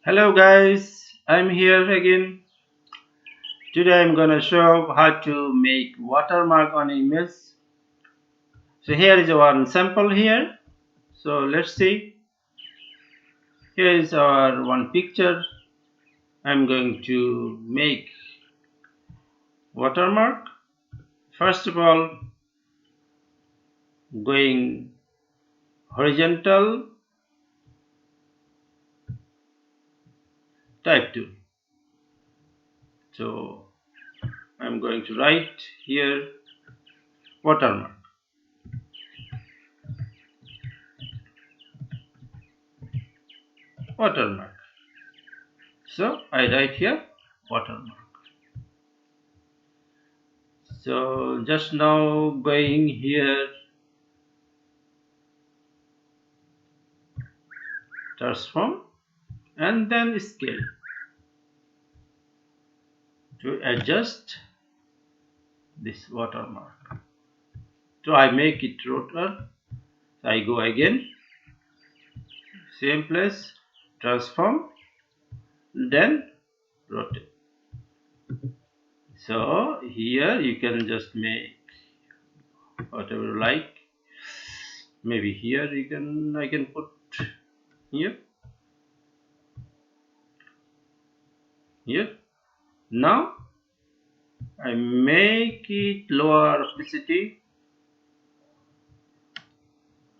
Hello guys, I'm here again. Today I'm gonna show how to make watermark on image. So here is one sample here. So let's see. Here is our one picture. I'm going to make watermark. First of all, going horizontal, type 2. So I'm going to write here watermark. Watermark. So I write here watermark. So just now going here, transform, and then scale to adjust this watermark. So I make it rotor. I go again, same place, transform, then rotate. So here you can just make whatever you like. Maybe here I can put here, here. Now I make it lower opacity.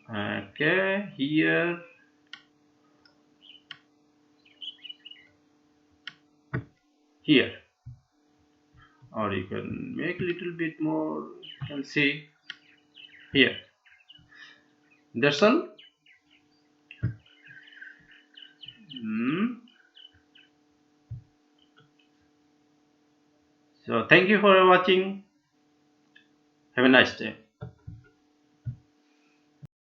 Okay, here, here, or you can make a little bit more. You can see here. That's all. So thank you for watching. Have a nice day.